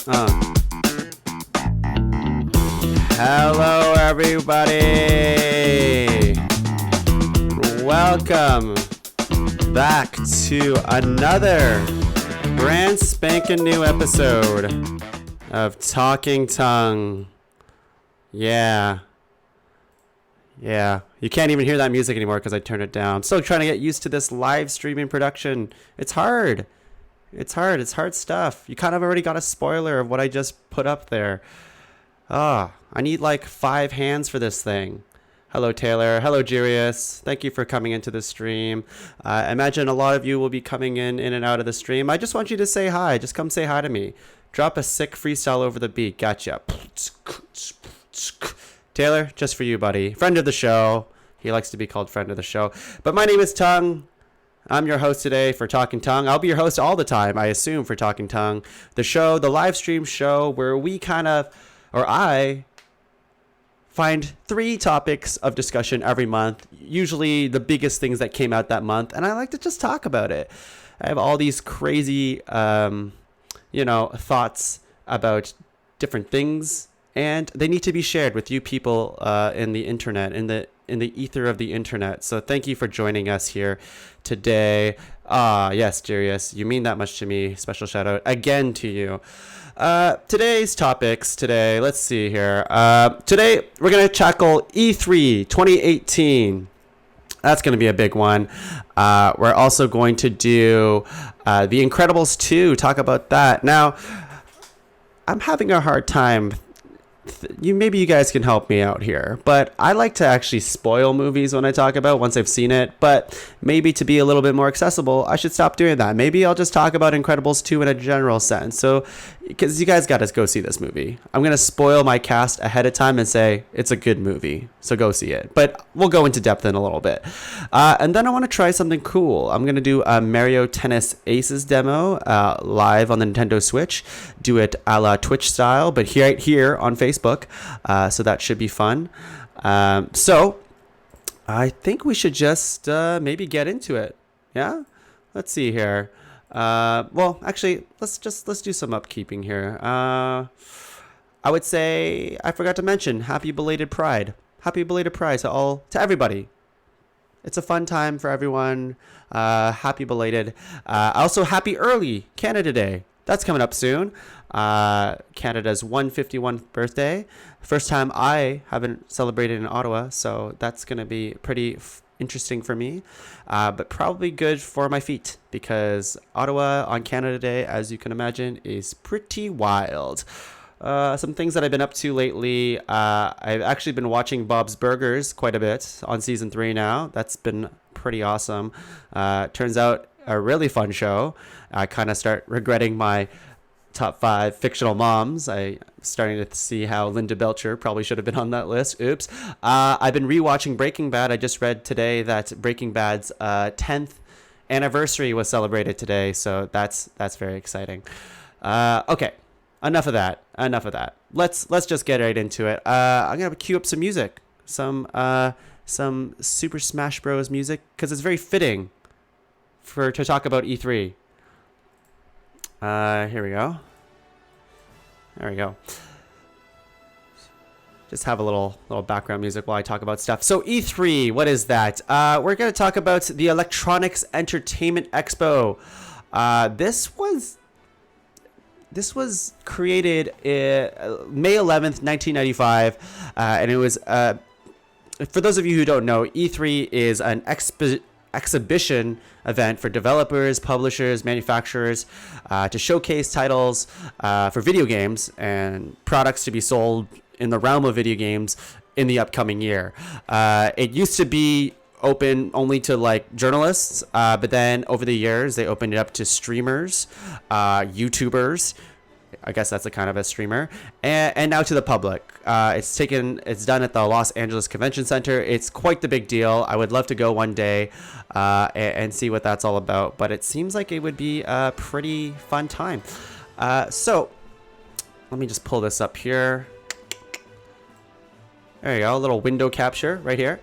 Uh. Hello, everybody. Welcome back to another brand spanking new episode of Talking Tongue. Yeah. You can't even hear that music anymore because I turned it down. I'm still trying to get used to this live streaming production. It's hard. It's hard stuff. You kind of already got a spoiler of what I just put up there. I need like 5 hands for this thing. Hello, Taylor. Hello, Jirius. Thank you for coming into the stream. I imagine a lot of you will be coming in and out of the stream. I just want you to say hi. Just come say hi to me. Drop a sick freestyle over the beat. Gotcha. Taylor, just for you, buddy. Friend of the show. He likes to be called friend of the show. But my name is Tongue. I'm your host today for Talking Tongue. I'll be your host all the time, I assume, for Talking Tongue. The show, the live stream show where I find 3 topics of discussion every month, usually the biggest things that came out that month, and I like to just talk about it. I have all these crazy, thoughts about different things, and they need to be shared with you people in the internet, in the ether of the internet. So thank you for joining us here today. Yes, Jirius, you mean that much to me. Special shout out again to you. Today's topics today, let's see here. Today we're going to tackle E3 2018. That's going to be a big one. We're also going to do The Incredibles 2, talk about that. Now, I'm having a hard time. Maybe you guys can help me out here, but I like to actually spoil movies when I talk about once I've seen it, but maybe to be a little bit more accessible, I should stop doing that. Maybe I'll just talk about Incredibles 2 in a general sense. So, because you guys got to go see this movie. I'm going to spoil my cast ahead of time and say it's a good movie, so go see it. But we'll go into depth in a little bit. And then I want to try something cool. I'm going to do a Mario Tennis Aces demo live on the Nintendo Switch. Do it a la Twitch style, but right here on Facebook. So that should be fun. So I think we should just maybe get into it. Yeah? Let's see here. Well, actually, let's do some upkeeping here. I would say I forgot to mention Happy Belated Pride. Happy Belated Pride to everybody. It's a fun time for everyone. Happy belated. Also, happy early Canada Day. That's coming up soon. Canada's 151st birthday. First time I haven't celebrated in Ottawa, so that's going to be pretty interesting for me, but probably good for my feet because Ottawa on Canada Day, as you can imagine, is pretty wild. Some things that I've been up to lately. I've actually been watching Bob's Burgers quite a bit on season 3 now. That's been pretty awesome. Turns out a really fun show. I kind of start regretting my top 5 fictional moms. I'm starting to see how Linda Belcher probably should have been on that list. Oops. I've been rewatching Breaking Bad. I just read today that Breaking Bad's 10th anniversary was celebrated today, so that's very exciting. Okay, enough of that. Let's just get right into it. I'm gonna cue up some music, some Super Smash Bros. Music, because it's very fitting to talk about E3. Here we go. There we go. Just have a little background music while I talk about stuff. So E3, what is that? We're going to talk about the Electronics Entertainment Expo. This was created May 11th, 1995, and it was for those of you who don't know, E3 is an exhibition event for developers, publishers, manufacturers to showcase titles for video games and products to be sold in the realm of video games in the upcoming year. It used to be open only to like journalists, but then over the years they opened it up to streamers, YouTubers. I guess that's a kind of a streamer, and now to the public. It's done at the Los Angeles Convention Center. It's quite the big deal. I would love to go one day and see what that's all about, but it seems like it would be a pretty fun time. So let me just pull this up here. There you go, a little window capture right here.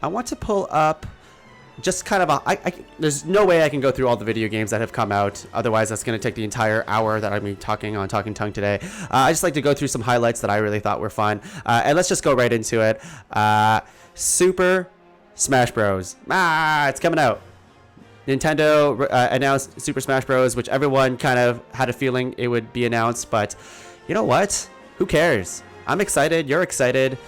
I want to pull up just kind of there's no way I can go through all the video games that have come out. Otherwise, that's going to take the entire hour that I'm going to be talking on Talking Tongue today. I just like to go through some highlights that I really thought were fun. And let's just go right into it. Super Smash Bros. It's coming out. Nintendo announced Super Smash Bros., which everyone kind of had a feeling it would be announced. But you know what? Who cares? I'm excited. You're excited.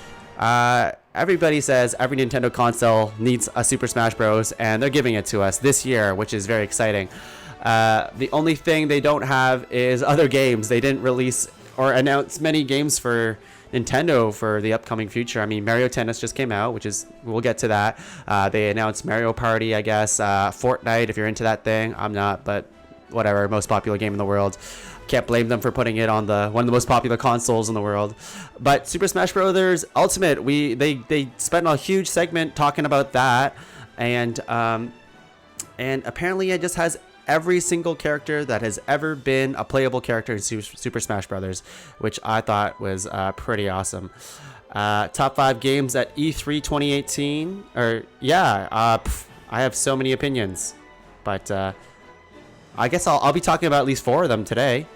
Everybody says every Nintendo console needs a Super Smash Bros. And they're giving it to us this year, which is very exciting. The only thing they don't have is other games. They didn't release or announce many games for Nintendo for the upcoming future. I mean, Mario Tennis just came out, which is, we'll get to that. They announced Mario Party, I guess. Fortnite, if you're into that thing. I'm not, but whatever. Most popular game in the world. Can't blame them for putting it on one of the most popular consoles in the world. But Super Smash Bros. Ultimate, they spent a huge segment talking about that, and apparently it just has every single character that has ever been a playable character in Super Smash Bros., which I thought was pretty awesome. Top 5 games at E3 2018, I have so many opinions, but I guess I'll be talking about at least 4 of them today.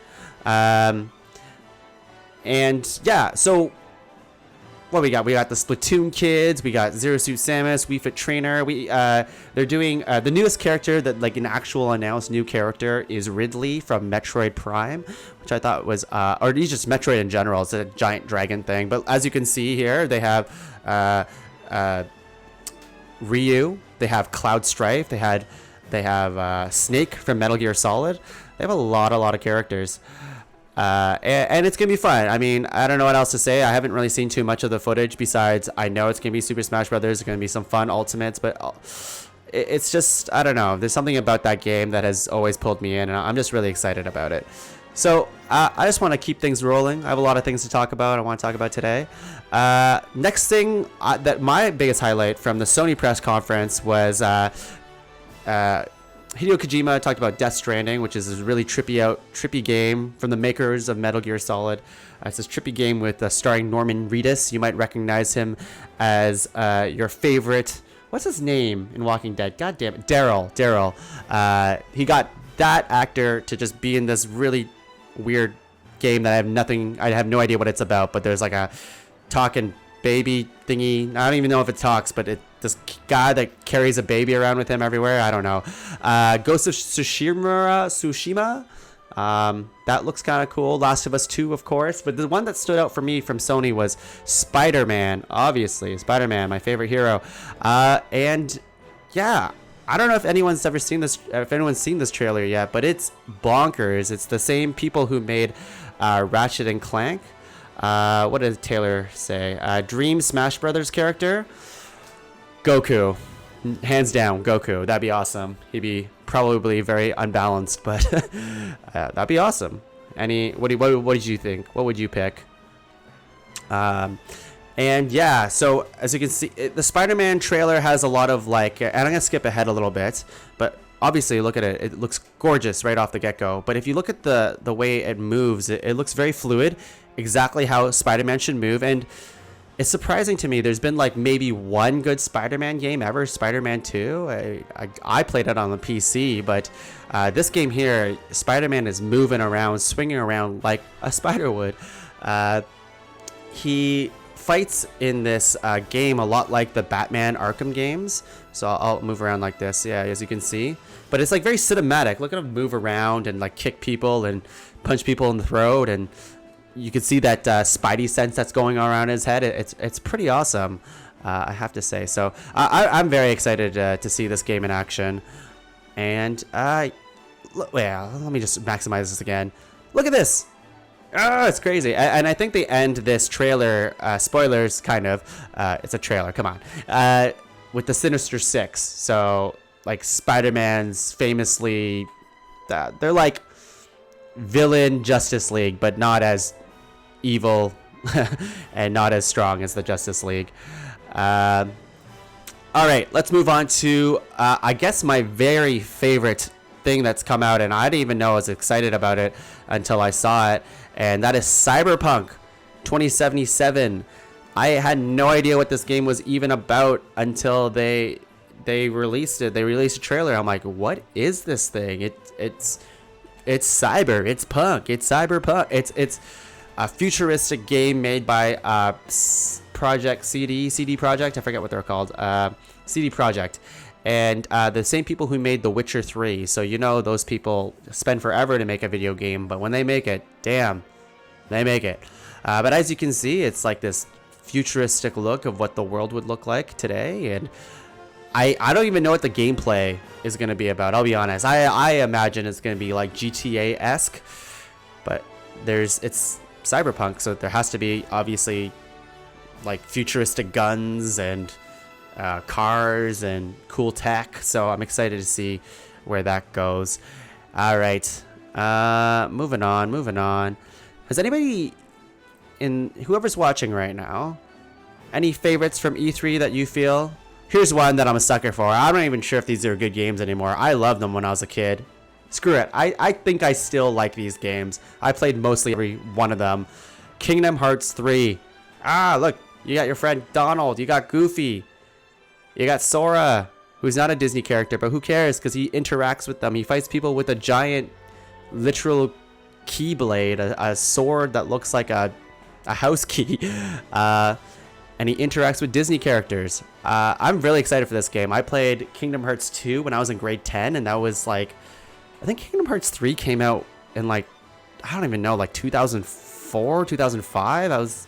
So what we got? We got the Splatoon kids. We got Zero Suit Samus, Wii Fit Trainer. They're doing the newest character that, like, an actual announced new character is Ridley from Metroid Prime, which I thought was, or he's just Metroid in general. It's a giant dragon thing. But as you can see here, they have Ryu. They have Cloud Strife. They have Snake from Metal Gear Solid. They have a lot of characters. And it's going to be fun. I mean, I don't know what else to say. I haven't really seen too much of the footage besides I know it's going to be Super Smash Bros. There's going to be some fun ultimates, but it's just, I don't know. There's something about that game that has always pulled me in, and I'm just really excited about it. So I just want to keep things rolling. I have a lot of things to talk about. I want to talk about today. Next thing, that my biggest highlight from the Sony press conference was Hideo Kojima talked about Death Stranding, which is a really trippy game from the makers of Metal Gear Solid. It's this trippy game with starring Norman Reedus. You might recognize him as your favorite. What's his name in Walking Dead? God damn it, Daryl. He got that actor to just be in this really weird game that I have no idea what it's about. But there's like a talking baby thingy. I don't even know if it talks, but this guy that carries a baby around with him everywhere. I don't know. Ghost of Tsushima. That looks kind of cool. Last of Us 2, of course. But the one that stood out for me from Sony was Spider-Man. Obviously, Spider-Man, my favorite hero. And yeah, I don't know if anyone's seen this trailer yet, but it's bonkers. It's the same people who made Ratchet and Clank. What did Taylor say? Dream Smash Brothers character. Goku. Hands down, Goku. That'd be awesome. He'd be probably very unbalanced, but that'd be awesome. What did you think? What would you pick? And yeah, so as you can see, the Spider-Man trailer has a lot of and I'm gonna skip ahead a little bit, but obviously look at it. It looks gorgeous right off the get-go. But if you look at the way it moves, it looks very fluid, exactly how Spider-Man should move. And it's surprising to me. There's been maybe one good Spider-Man game ever, Spider-Man 2. I played it on the PC, but this game here, Spider-Man is moving around, swinging around like a spider would. He fights in this game a lot like the Batman Arkham games. So I'll move around like this, yeah, as you can see. But it's very cinematic. Look at him move around and kick people and punch people in the throat, and you can see that Spidey sense that's going around his head. It's pretty awesome, I have to say. So I'm very excited to see this game in action. And let me just maximize this again. Look at this. Oh, it's crazy. And I think they end this trailer, spoilers kind of, it's a trailer, come on, with the Sinister Six. So Spider-Man's famously, they're like villain Justice League, but not as evil and not as strong as the Justice League. All right, let's move on to I guess my very favorite thing that's come out, and I didn't even know I was excited about it until I saw it, and that is Cyberpunk 2077. I had no idea what this game was even about until they they released it. They released a trailer. I'm like, what is this thing? It's cyber. It's punk. It's cyberpunk. It's a futuristic game made by Project CD Project. I forget what they're called. CD Project. And the same people who made The Witcher 3. So those people spend forever to make a video game, but when they make it, damn, they make it. But as you can see, it's like this futuristic look of what the world would look like today, and I don't even know what the gameplay is going to be about. I'll be honest. I imagine it's going to be like GTA-esque, but it's cyberpunk, so there has to be obviously like futuristic guns and cars and cool tech. So I'm excited to see where that goes. All right, moving on. Has anybody whoever's watching right now, any favorites from E3 that you feel? Here's one that I'm a sucker for. I'm not even sure if these are good games anymore. I loved them when I was a kid. Screw it. I think I still like these games. I played mostly every one of them. Kingdom Hearts 3. Look, you got your friend Donald. You got Goofy. You got Sora, who's not a Disney character, but who cares? Because he interacts with them. He fights people with a giant, literal keyblade, a sword that looks like a house key. And he interacts with Disney characters. I'm really excited for this game. I played Kingdom Hearts 2 when I was in grade 10, and that was like, I think Kingdom Hearts 3 came out in like, I don't even know, like 2004, 2005.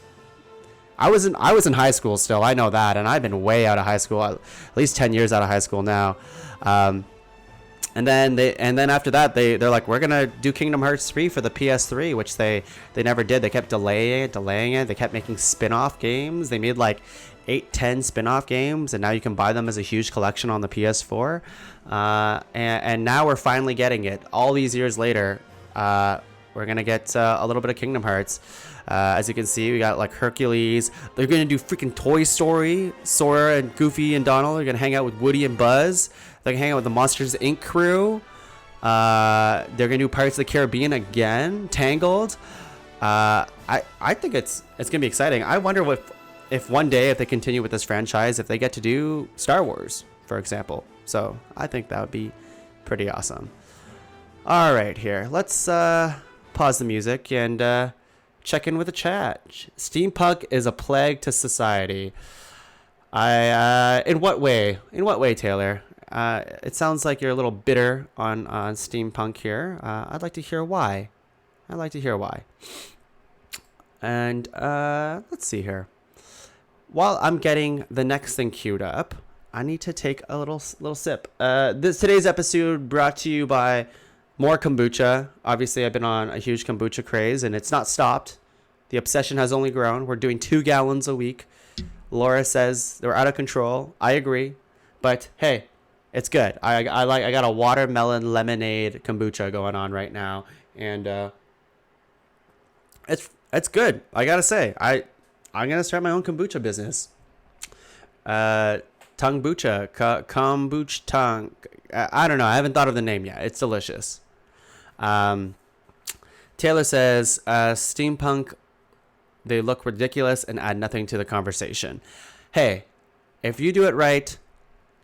I was in high school still. I know that, and I've been way out of high school, at least 10 years out of high school now. And then after that, they're like, we're gonna do Kingdom Hearts 3 for the PS3, which they never did. They kept delaying it. They kept making spin-off games. They made like 8-10 spin-off games, and now you can buy them as a huge collection on the PS4. And now we're finally getting it. All these years later, we're gonna get a little bit of Kingdom Hearts. As you can see, we got like Hercules. They're gonna do freaking Toy Story. Sora and Goofy and Donald are gonna hang out with Woody and Buzz. They're gonna hang out with the Monsters Inc. crew. They're gonna do Pirates of the Caribbean again. Tangled. I think it's gonna be exciting. I wonder if one day, if they continue with this franchise, if they get to do Star Wars, for example. So I think that would be pretty awesome. All right, here, let's pause the music and check in with the chat. Steampunk is a plague to society. In what way? In what way, Taylor? It sounds like you're a little bitter on steampunk here. I'd like to hear why. And let's see here. While I'm getting the next thing queued up, I need to take a little sip. Today's episode brought to you by more kombucha. Obviously, I've been on a huge kombucha craze, and it's not stopped. The obsession has only grown. We're doing 2 gallons a week. Laura says they're out of control. I agree, but hey, it's good. I got a watermelon lemonade kombucha going on right now, and it's good. I gotta say, I'm gonna start my own kombucha business. Kombucha, tongue. I don't know. I haven't thought of the name yet. It's delicious. Taylor says steampunk. They look ridiculous and add nothing to the conversation. Hey, if you do it right,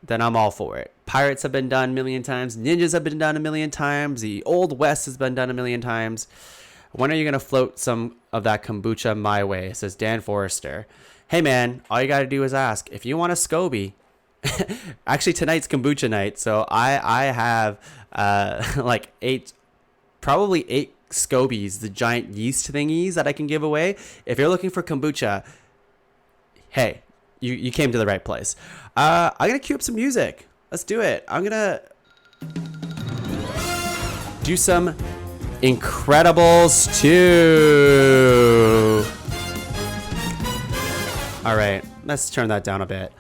then I'm all for it. Pirates have been done a million times. Ninjas have been done a million times. The Old West has been done a million times. When are you going to float some of that kombucha my way? Says Dan Forrester. Hey, man, all you got to do is ask. If you want a SCOBY, actually, tonight's kombucha night. So I have like 8 SCOBYs, the giant yeast thingies that I can give away. If you're looking for kombucha, hey, you came to the right place. I'm going to cue up some music. Let's do it. I'm going to do some Incredibles 2. All right, let's turn that down a bit.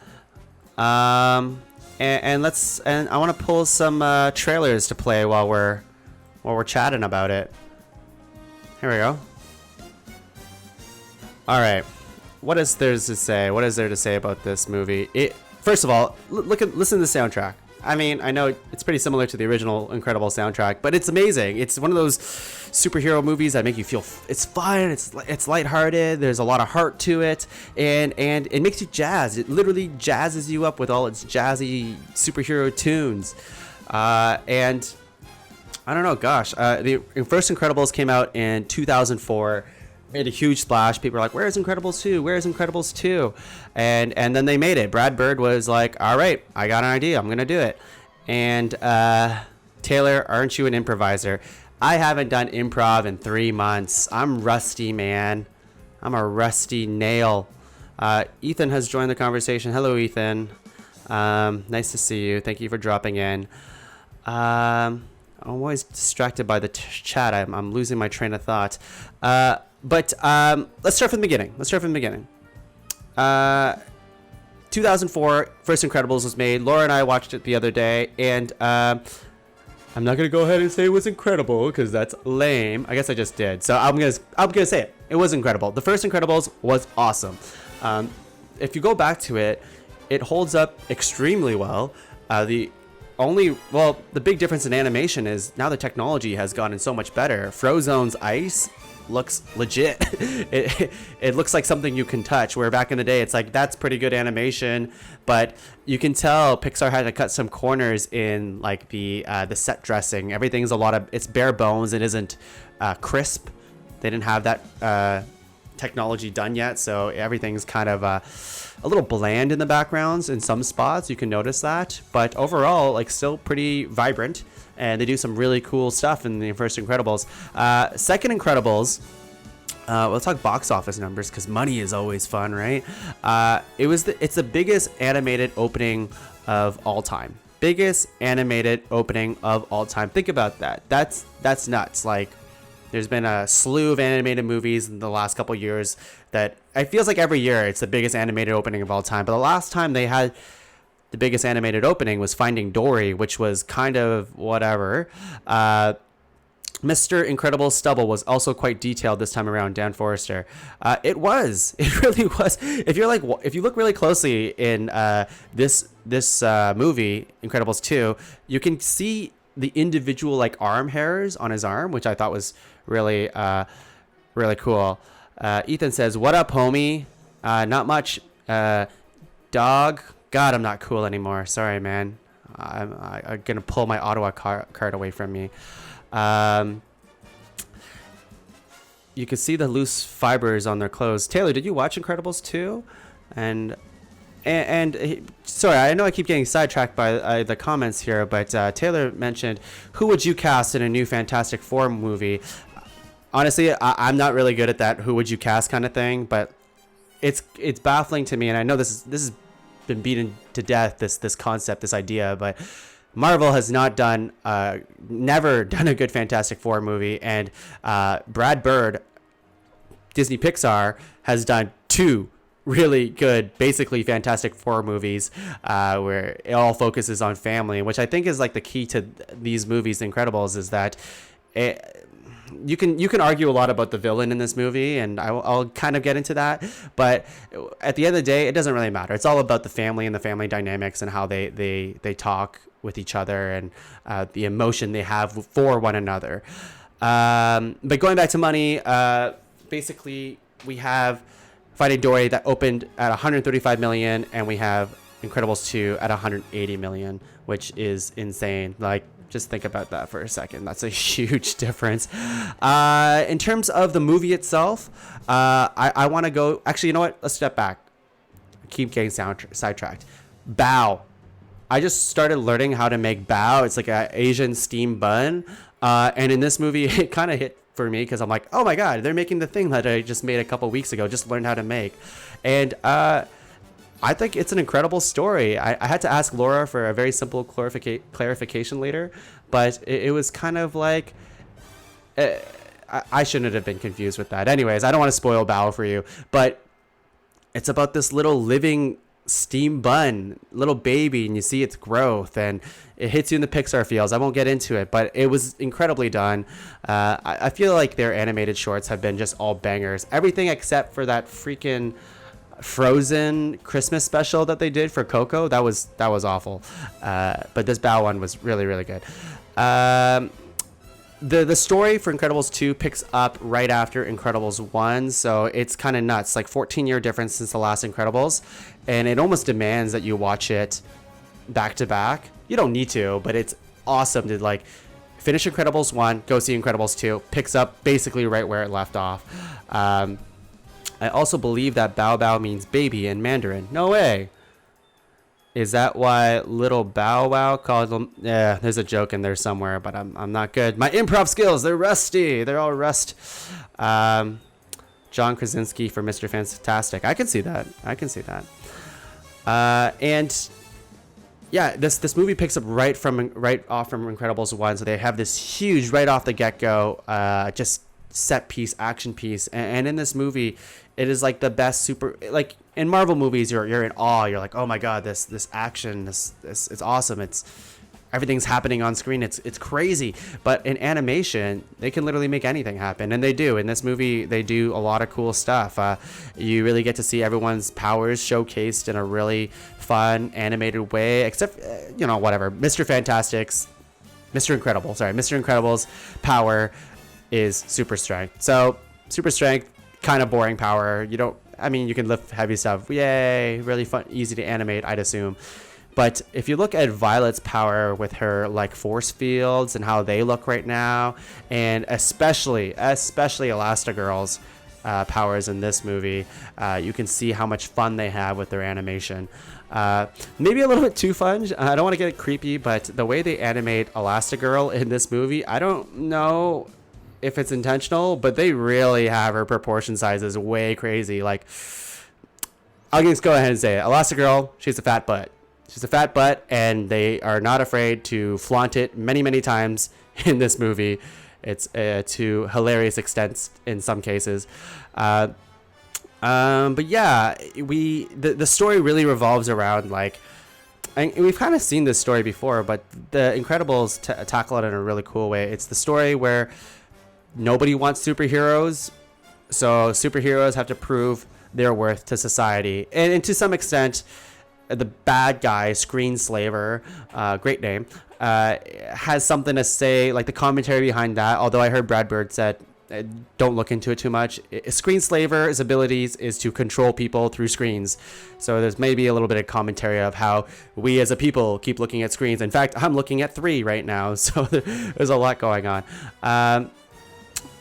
And I want to pull some trailers to play while we're chatting about it. Here we go. All right. What is there to say? What is there to say about this movie? First of all, listen to the soundtrack. I mean, I know it's pretty similar to the original Incredible soundtrack, but it's amazing. It's one of those superhero movies that make you feel it's fun. It's lighthearted. There's a lot of heart to it, and it makes you jazz. It literally jazzes you up with all its jazzy superhero tunes, and I don't know. Gosh, the first Incredibles came out in 2004. Made a huge splash. People are like, "Where's Incredibles 2? Where's Incredibles 2?" And then they made it. Brad Bird was like, "All right, I got an idea. I'm gonna do it." And Taylor, aren't you an improviser? I haven't done improv in 3 months. I'm rusty, man. I'm a rusty nail. Ethan has joined the conversation. Hello, Ethan. Nice to see you. Thank you for dropping in. I'm always distracted by the chat. I'm losing my train of thought. But let's start from the beginning. 2004, first Incredibles was made. Laura and I watched it the other day, and I'm not gonna go ahead and say it was incredible because that's lame. I guess I just did. So I'm gonna say it. It was incredible. The first Incredibles was awesome. If you go back to it, it holds up extremely well. The big difference in animation is now the technology has gotten so much better. Frozone's ice looks legit. It looks like something you can touch, where back in the day it's like, that's pretty good animation, but you can tell Pixar had to cut some corners in like the set dressing. Everything's it's bare bones. It isn't crisp. They didn't have that technology done yet, so everything's kind of a little bland in the backgrounds in some spots. You can notice that, but overall, like, still pretty vibrant, and they do some really cool stuff in the first Incredibles. Second Incredibles, let's talk box office numbers because money is always fun, right? It's the biggest animated opening of all time. Biggest animated opening of all time. Think about that. That's nuts. Like, there's been a slew of animated movies in the last couple years that it feels like every year it's the biggest animated opening of all time. But the last time they had the biggest animated opening was Finding Dory, which was kind of whatever. Mr. Incredible Stubble was also quite detailed this time around, Dan Forrester. It really was. If you look really closely in this movie, Incredibles 2, you can see the individual like arm hairs on his arm, which I thought was really cool. Ethan says, "What up, homie? Not much. Dog. God, I'm not cool anymore. Sorry, man. I'm gonna pull my Ottawa card away from me." You can see the loose fibers on their clothes. Taylor, did you watch Incredibles 2? And sorry, I know I keep getting sidetracked by the comments here, but Taylor mentioned, who would you cast in a new Fantastic Four movie? Honestly, I'm not really good at that who would you cast kind of thing, but it's baffling to me, and I know this has been beaten to death, this concept, this idea, but Marvel has never done a good Fantastic Four movie, and Brad Bird, Disney Pixar, has done 2 really good, basically Fantastic Four movies, where it all focuses on family, which I think is like the key to these movies, Incredibles, is that you can argue a lot about the villain in this movie, and I'll kind of get into that, but at the end of the day, it doesn't really matter. It's all about the family and the family dynamics and how they talk with each other and the emotion they have for one another. But going back to money, basically we have Finding Dory that opened at 135 million, and we have Incredibles 2 at 180 million, which is insane. Like, just think about that for a second. That's a huge difference. In terms of the movie itself, I want to go... Actually, you know what? Let's step back. I keep getting sidetracked. Bao. I just started learning how to make bao. It's like an Asian steam bun. And in this movie, it kind of hit for me because I'm like, oh my God, they're making the thing that I just made a couple weeks ago, just learned how to make. And I think it's an incredible story. I had to ask Laura for a very simple clarification later, but it was kind of like, I shouldn't have been confused with that. Anyways, I don't want to spoil bao for you, but it's about this little living steam bun, little baby, and you see its growth, and it hits you in the Pixar feels. I won't get into it, but it was incredibly done. I feel like their animated shorts have been just all bangers. Everything except for that freaking Frozen Christmas special that they did for Coco. That was awful. But this Bao one was really really good. The story for Incredibles 2 picks up right after Incredibles 1, so it's kind of nuts. Like 14-year difference since the last Incredibles, and it almost demands that you watch it back to back. You don't need to, but it's awesome to like finish Incredibles 1, go see Incredibles 2, picks up basically right where it left off. I also believe that Bao Bao means baby in Mandarin. No way. Is that why little Bow Wow called them? Yeah, there's a joke in there somewhere, but I'm not good. My improv skills, they're rusty. They're all rust. John Krasinski for Mr. Fantastic. I can see that. And yeah, this movie picks up right off from Incredibles 1. So they have this huge right off the get-go just set piece, action piece. And in this movie, it is like the best super, like in Marvel movies, you're in awe. You're like, oh my god, this action, this it's awesome. It's everything's happening on screen. It's crazy. But in animation, they can literally make anything happen, and they do. In this movie, they do a lot of cool stuff. You really get to see everyone's powers showcased in a really fun animated way. Except, whatever. Mr. Incredible's power is super strength. So super strength, kind of boring power. You can lift heavy stuff. Yay, really fun, easy to animate, I'd assume. But if you look at Violet's power with her like force fields and how they look right now, and especially Elastigirl's powers in this movie, you can see how much fun they have with their animation. Maybe a little bit too fun. I don't want to get creepy, but the way they animate Elastigirl in this movie, I don't know if it's intentional, but they really have her proportion sizes way crazy. Like, I'll just go ahead and say it. Elastigirl, she's a fat butt. And they are not afraid to flaunt it many, many times in this movie. It's to hilarious extents in some cases. But yeah, the story really revolves around like, and we've kind of seen this story before, but the Incredibles tackle it in a really cool way. It's the story where nobody wants superheroes, so superheroes have to prove their worth to society. And to some extent, the bad guy, Screenslaver, great name, has something to say, like the commentary behind that, although I heard Brad Bird said, don't look into it too much. Screenslaver's abilities is to control people through screens. So there's maybe a little bit of commentary of how we as a people keep looking at screens. In fact, I'm looking at 3 right now, so there's a lot going on.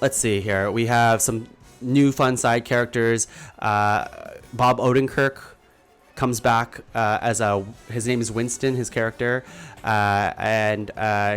Let's see here. We have some new fun side characters. Bob Odenkirk comes back his name is Winston, his character, and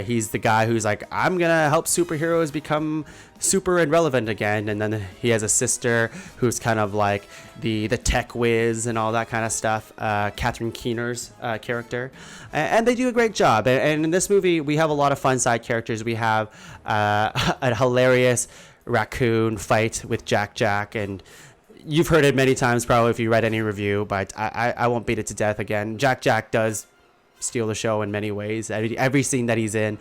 he's the guy who's like, I'm gonna help superheroes become super and relevant again. And then he has a sister who's kind of like the tech whiz and all that kind of stuff, Catherine Keener's character, and they do a great job. And in this movie, we have a lot of fun side characters. We have a hilarious raccoon fight with Jack, and you've heard it many times probably if you read any review, but I won't beat it to death again. Jack does steal the show in many ways. Every scene that he's in,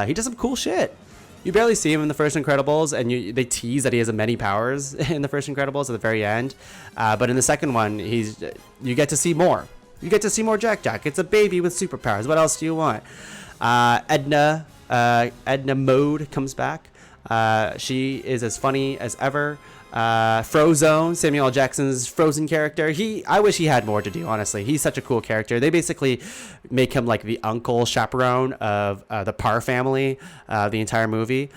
he does some cool shit. You barely see him in the first Incredibles, and they tease that he has many powers in the first Incredibles at the very end. But in the second one, you get to see more. You get to see more Jack. It's a baby with superpowers. What else do you want? Edna Mode comes back. She is as funny as ever. Frozone, Samuel L. Jackson's Frozen character. I wish he had more to do, honestly. He's such a cool character. They basically make him like the uncle chaperone of the Parr family, the entire movie,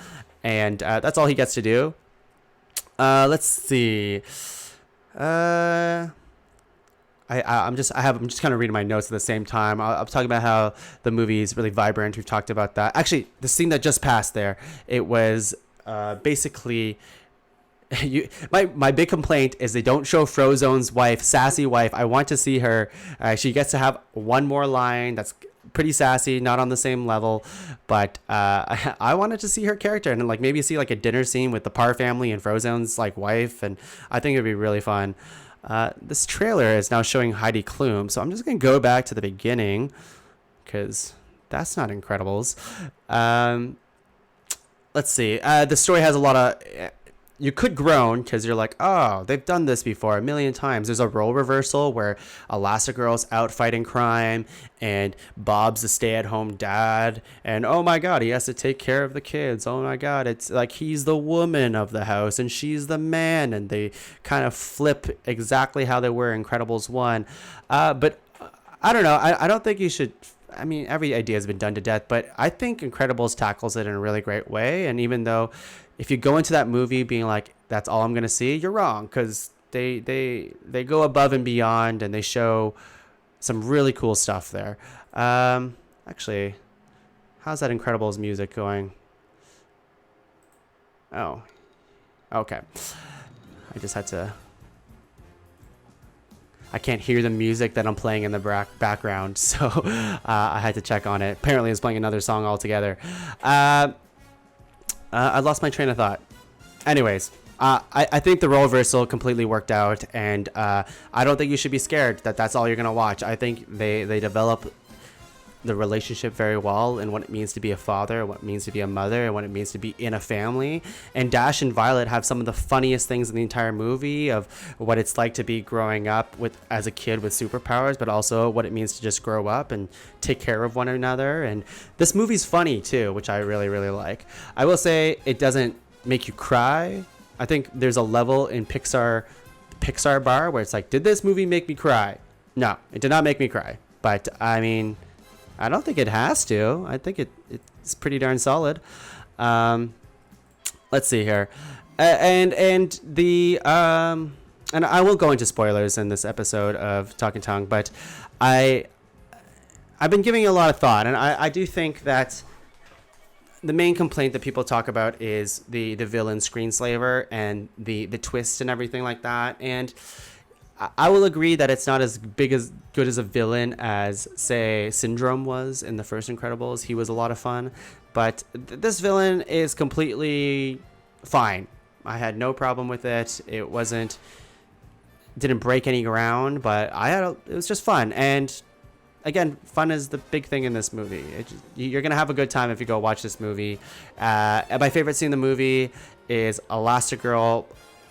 and that's all he gets to do. Let's see. I'm just kind of reading my notes at the same time. I'm talking about how the movie is really vibrant. We've talked about that. Actually, the scene that just passed there, it was basically. My big complaint is they don't show Frozone's wife, sassy wife. I want to see her. She gets to have one more line that's pretty sassy, not on the same level, but I wanted to see her character and like maybe see like a dinner scene with the Parr family and Frozone's like wife, and I think it'd be really fun. This trailer is now showing Heidi Klum, so I'm just gonna go back to the beginning because that's not Incredibles. Let's see. The story has a lot of you could groan because you're like, oh, they've done this before a million times. There's a role reversal where Elastigirl's out fighting crime and Bob's the stay-at-home dad, and oh my god, he has to take care of the kids. Oh my god, it's like he's the woman of the house and she's the man, and they kind of flip exactly how they were in Incredibles 1. But I don't know. I don't think you should. I mean, every idea has been done to death, but I think Incredibles tackles it in a really great way. And even though if you go into that movie being like, that's all I'm going to see, you're wrong, because they go above and beyond, and they show some really cool stuff there. Actually, how's that Incredibles music going? Oh, okay. I just had to... I can't hear the music that I'm playing in the background, so I had to check on it. Apparently, it's playing another song altogether. I lost my train of thought. Anyways, I think the role reversal completely worked out, and I don't think you should be scared that that's all you're going to watch. I think they develop the relationship very well, and what it means to be a father, what it means to be a mother, and what it means to be in a family. And Dash and Violet have some of the funniest things in the entire movie of what it's like to be growing up with as a kid with superpowers, but also what it means to just grow up and take care of one another. And this movie's funny too, which I really, really like. I will say it doesn't make you cry. I think there's a level in Pixar bar where it's like, did this movie make me cry? No, it did not make me cry. But I mean, I don't think it has to. I think it's pretty darn solid. Let's see here, and I won't go into spoilers in this episode of Talking Tongue, but I've been giving it a lot of thought, and I do think that the main complaint that people talk about is the villain Screenslaver and the twist and everything like that. And I will agree that it's not as good as a villain as, say, Syndrome was in the first Incredibles. He was a lot of fun, but this villain is completely fine. I had no problem with it. It didn't break any ground, but it was just fun. And again, fun is the big thing in this movie. You're gonna have a good time if you go watch this movie. My favorite scene in the movie is Elastigirl.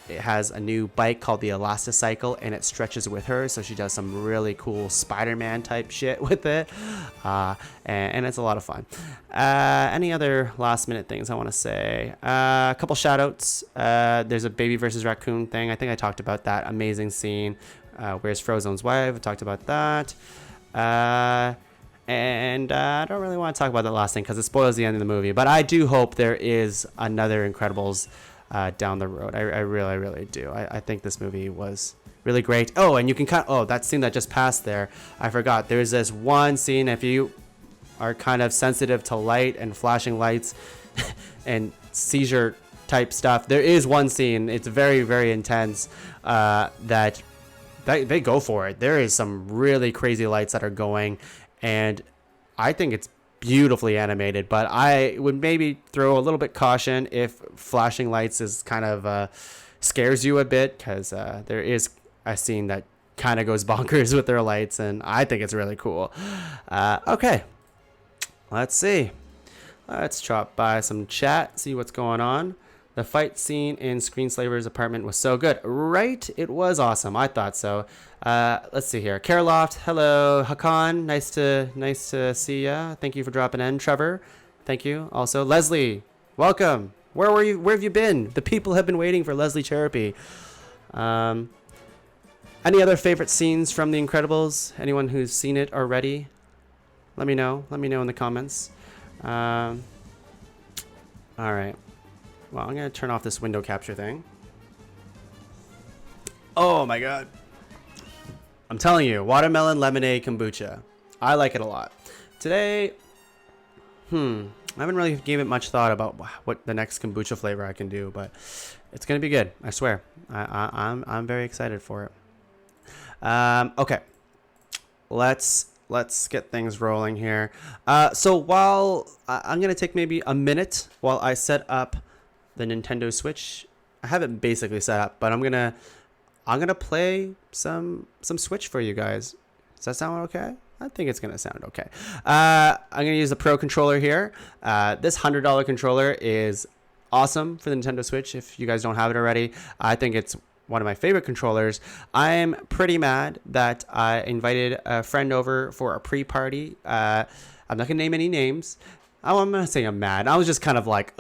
It has a new bike called the Elasticycle, and it stretches with her, so she does some really cool Spider-Man type shit with it, and it's a lot of fun. Any other last minute things I want to say? A couple shout outs. There's a baby versus raccoon thing. I think I talked about that amazing scene. Where's Frozone's wife? I talked about that. And I don't really want to talk about that last thing because it spoils the end of the movie, but I do hope there is another Incredibles down the road. I really, really do. I think this movie was really great. Oh, and you can that scene that just passed there, I forgot. There's this one scene, if you are kind of sensitive to light and flashing lights and seizure type stuff, there is one scene, it's very, very intense, that they go for it. There is some really crazy lights that are going, and I think it's beautifully animated, but I would maybe throw a little bit caution if flashing lights is kind of scares you a bit, because there is a scene that kind of goes bonkers with their lights, and I think it's really cool. Okay, let's see. Let's drop by some chat, see what's going on. The fight scene in Screenslaver's apartment was so good. Right? It was awesome. I thought so. Let's see here. Karloft, hello. Hakan, nice to see ya. Thank you for dropping in. Trevor, thank you. Also, Leslie, welcome. Where were you? Where have you been? The people have been waiting for Leslie Cherapy. Any other favorite scenes from The Incredibles? Anyone who's seen it already? Let me know. Let me know in the comments. All right. Well, I'm going to turn off this window capture thing. Oh my god. I'm telling you, watermelon lemonade kombucha. I like it a lot. Today, I haven't really given it much thought about what the next kombucha flavor I can do, but it's going to be good. I swear. I'm very excited for it. Okay. Let's get things rolling here. So while I'm going to take maybe a minute while I set up the Nintendo Switch. I have it basically set up, but I'm gonna play some Switch for you guys. Does that sound okay? I think it's gonna sound okay. I'm gonna use the Pro controller here. This $100 controller is awesome for the Nintendo Switch. If you guys don't have it already, I think it's one of my favorite controllers. I'm pretty mad that I invited a friend over for a pre-party. I'm not gonna name any names. I'm not saying I'm mad. I was just kind of like,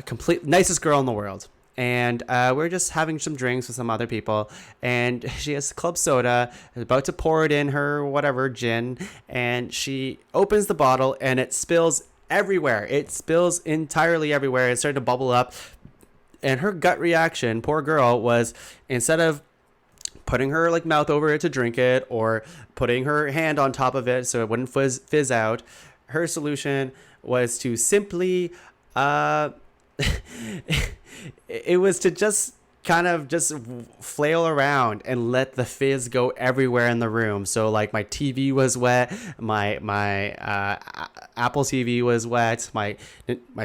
complete nicest girl in the world. And we're just having some drinks with some other people, and she has club soda, about to pour it in her whatever gin, and she opens the bottle and it spills everywhere. It spills entirely everywhere. It started to bubble up, and her gut reaction, poor girl, was instead of putting her like mouth over it to drink it or putting her hand on top of it so it wouldn't fizz out, her solution was to simply it was to just kind of just flail around and let the fizz go everywhere in the room. So like my TV was wet, my Apple TV was wet, my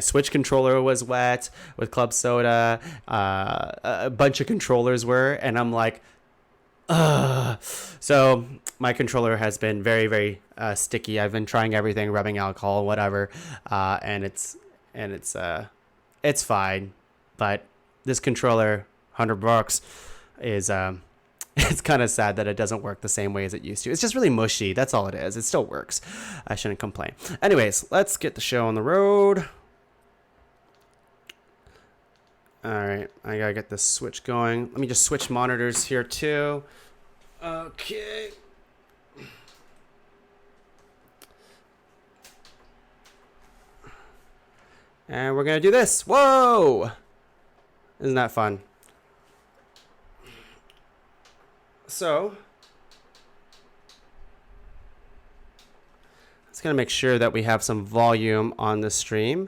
Switch controller was wet with club soda, a bunch of controllers were, and I'm like, ugh. So my controller has been very, very sticky. I've been trying everything, rubbing alcohol, whatever, and it's fine, but this controller, $100, is it's kind of sad that it doesn't work the same way as it used to. It's just really mushy. That's all it is. It still works. I shouldn't complain. Anyways, let's get the show on the road. All right, I gotta get this Switch going. Let me just switch monitors here too. Okay. And we're gonna do this. Whoa! Isn't that fun? So, let's gonna make sure that we have some volume on the stream.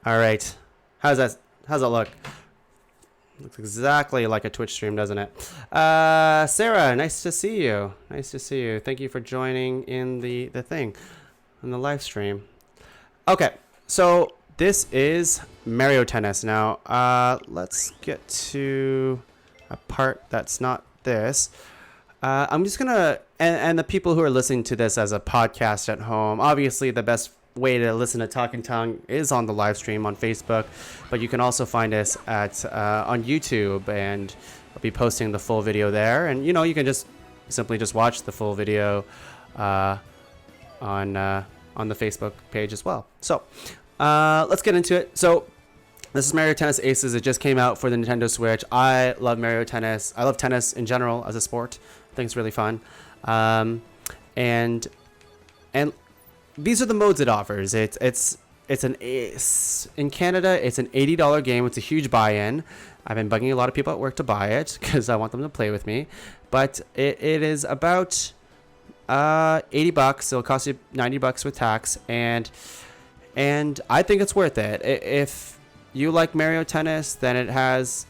All right, how's that look? Looks exactly like a Twitch stream, doesn't it? Sarah, nice to see you. Nice to see you. Thank you for joining in the thing, in the live stream. Okay, so this is Mario Tennis. Now, let's get to a part that's not this. I'm just gonna, and the people who are listening to this as a podcast at home, obviously the best way to listen to Talking Tongue is on the live stream on Facebook, but you can also find us at on YouTube, and I'll be posting the full video there. And you can just simply just watch the full video on the Facebook page as well. So let's get into it. So this is Mario Tennis Aces. It just came out for the Nintendo Switch. I love Mario Tennis. I love tennis in general as a sport. I think it's really fun. And these are the modes it offers. In Canada, it's an $80 game. It's a huge buy-in. I've been bugging a lot of people at work to buy it because I want them to play with me. But it is about $80. It'll cost you $90 with tax, and I think it's worth it. If you like Mario Tennis, then it has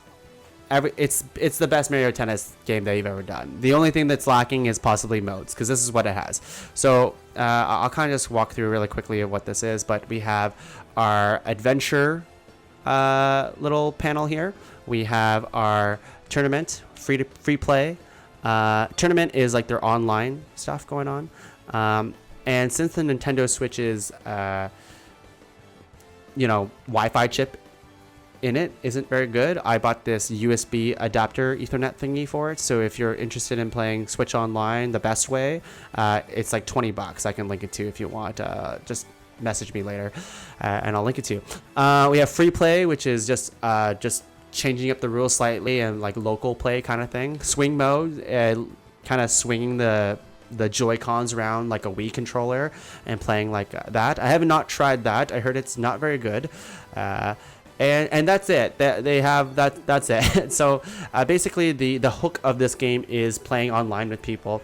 it's the best Mario Tennis game that you've ever done. The only thing that's lacking is possibly modes, because this is what it has. So I'll kind of just walk through really quickly of what this is. But we have our adventure little panel here. We have our tournament, free play. Tournament is like their online stuff going on. And since the Nintendo Switch's Wi-Fi chip in it isn't very good, I bought this USB adapter Ethernet thingy for it. So if you're interested in playing Switch Online the best way, it's like $20. I can link it to you if you want. Just message me later, and I'll link it to you. We have free play, which is just changing up the rules slightly and like local play kind of thing. Swing mode, kind of swinging the Joy-Cons around like a Wii controller and playing like that. I have not tried that. I heard it's not very good. And that's it. They have that. That's it. So basically, the hook of this game is playing online with people.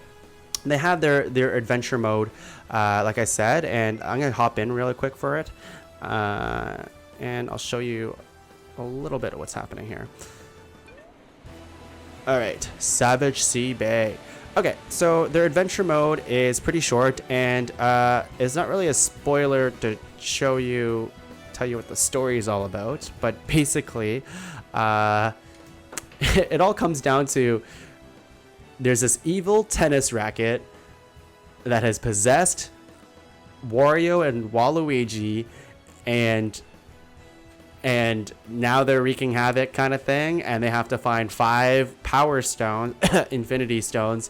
They have their adventure mode, like I said, and I'm gonna hop in really quick for it, and I'll show you a little bit of what's happening here. All right, Savage Sea Bay. Okay, so their adventure mode is pretty short, and it's not really a spoiler to tell you what the story is all about, but basically it all comes down to there's this evil tennis racket that has possessed Wario and Waluigi, and now they're wreaking havoc kind of thing, and they have to find 5 power stones, infinity stones,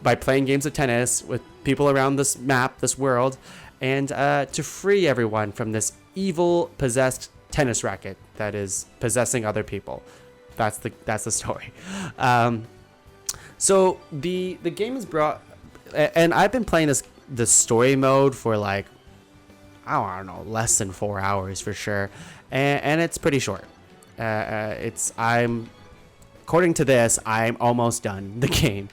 by playing games of tennis with people around this map, this world, and to free everyone from this evil possessed tennis racket that is possessing other people. That's the story. So the game is brought, and I've been playing this story mode for like, I don't know, less than 4 hours for sure, and it's pretty short. According to this, I'm almost done the game,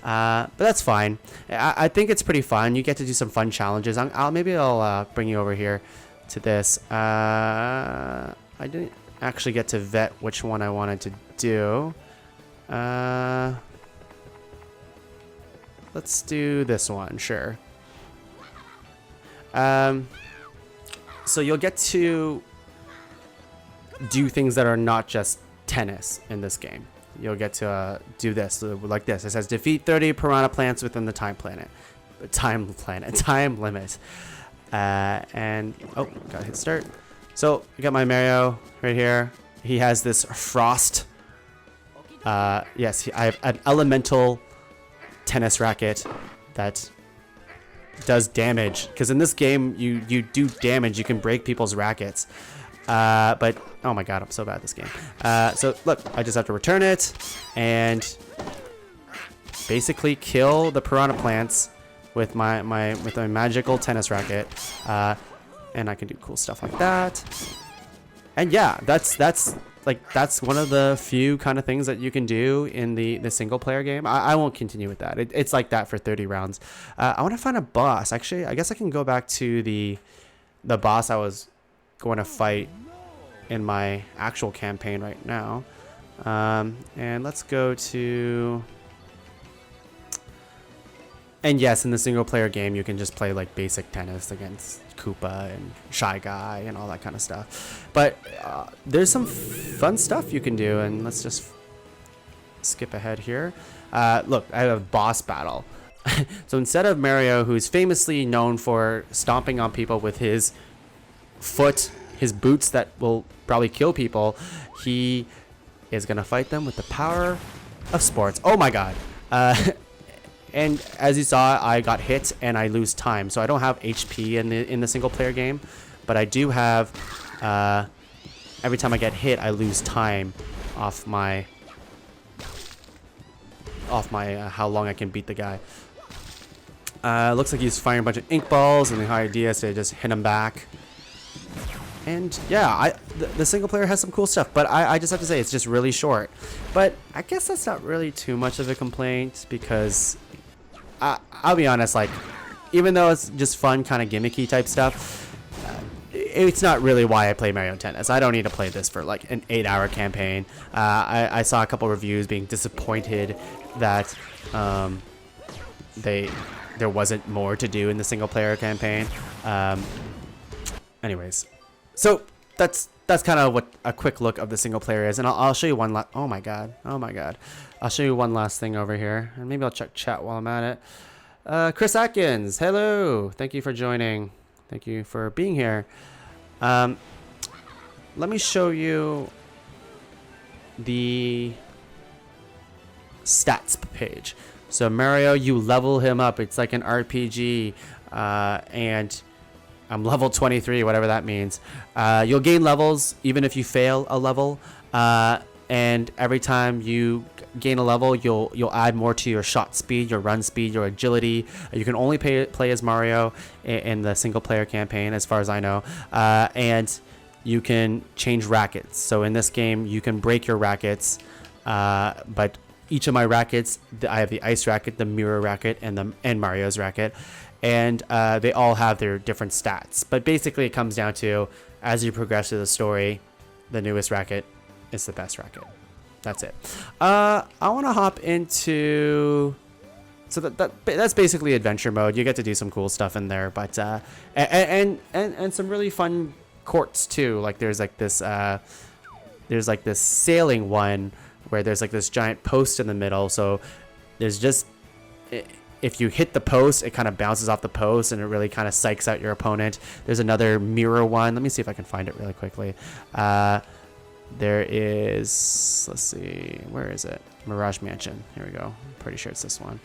but that's fine. I think it's pretty fun. You get to do some fun challenges. Maybe I'll bring you over here to this. I didn't actually get to vet which one I wanted to do. Let's do this one, sure. So you'll get to do things that are not just tennis in this game. You'll get to do this, like this. It says defeat 30 piranha plants within the time limit. And oh, gotta hit start. So I got my Mario right here. He has this frost. Yes, I have an elemental tennis racket that does damage, because in this game you do damage. You can break people's rackets, but oh my god, I'm so bad at this game. So look, I just have to return it and basically kill the piranha plants with my magical tennis racket, and I can do cool stuff like that. And yeah, that's one of the few kind of things that you can do in the single player game. I won't continue with that. It's like that for 30 rounds. I want to find a boss. Actually, I guess I can go back to the boss I was going to fight in my actual campaign right now. And let's go to... And yes, in the single player game, you can just play like basic tennis against Koopa and Shy Guy and all that kind of stuff. But there's some fun stuff you can do, and let's just skip ahead here. Look, I have a boss battle. So instead of Mario, who's famously known for stomping on people with his foot, his boots that will probably kill people, he is going to fight them with the power of sports. Oh my god. And as you saw, I got hit and I lose time. So I don't have HP in the single player game, but I do have, every time I get hit, I lose time off my how long I can beat the guy. Looks like he's firing a bunch of ink balls, and the idea is to just hit him back. And yeah, the single player has some cool stuff, but I just have to say it's just really short. But I guess that's not really too much of a complaint, because I'll be honest, like, even though it's just fun, kind of gimmicky type stuff, it's not really why I play Mario Tennis. I don't need to play this for like an 8-hour campaign. I saw a couple reviews being disappointed that there wasn't more to do in the single player campaign. Anyways, so that's kind of what a quick look of the single player is, and I'll show you one last. Oh my god, I'll show you one last thing over here, and maybe I'll check chat while I'm at it. Chris Atkins, hello, thank you for joining, thank you for being here. Let me show you the stats page. So Mario, you level him up. It's like an RPG, and I'm level 23, whatever that means. You'll gain levels even if you fail a level, and every time you gain a level, you'll add more to your shot speed, your run speed, your agility. You can only play as Mario in the single player campaign, as far as I know, and you can change rackets. So in this game, you can break your rackets, but each of my rackets, I have the ice racket, the mirror racket, and Mario's racket, and they all have their different stats. But basically, it comes down to, as you progress through the story, the newest racket is the best racket. That's it. I want to hop into... So that's basically adventure mode. You get to do some cool stuff in there, but and some really fun courts too. Like there's like this sailing one where there's like this giant post in the middle. So there's just if you hit the post, it kind of bounces off the post and it really kind of psychs out your opponent. There's another mirror one. Let me see if I can find it really quickly. There is, let's see, where is it? Mirage Mansion. Here we go. I'm pretty sure it's this one.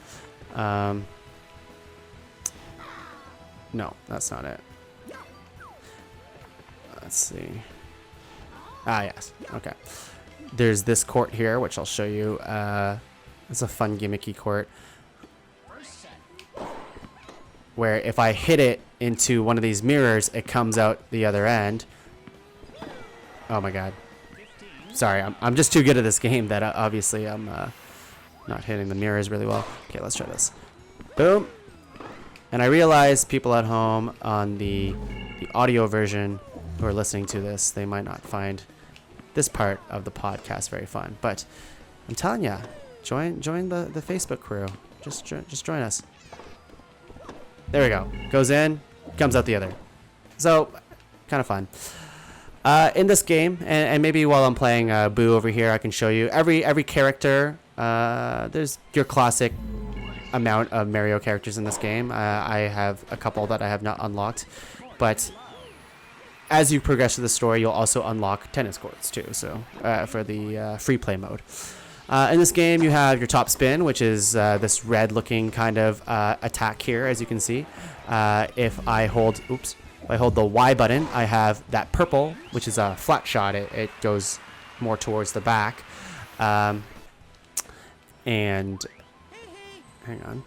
No, that's not it. Let's see. Yes. Okay. There's this court here, which I'll show you. It's a fun gimmicky court where if I hit it into one of these mirrors, it comes out the other end. Oh my god. Sorry, I'm just too good at this game that obviously I'm not hitting the mirrors really well. Okay, let's try this. Boom. And I realize people at home on the audio version who are listening to this, they might not find this part of the podcast very fun. But I'm telling ya, join the Facebook crew. Just join us. There we go. Goes in, comes out the other. So, kind of fun. In this game, and maybe while I'm playing Boo over here, I can show you every character. There's your classic amount of Mario characters in this game. I have a couple that I have not unlocked, but as you progress through the story, you'll also unlock tennis courts too. So for the free play mode. In this game, you have your top spin, which is this red-looking kind of attack here, as you can see. If I hold the Y button, I have that purple, which is a flat shot. It goes more towards the back. And hang on.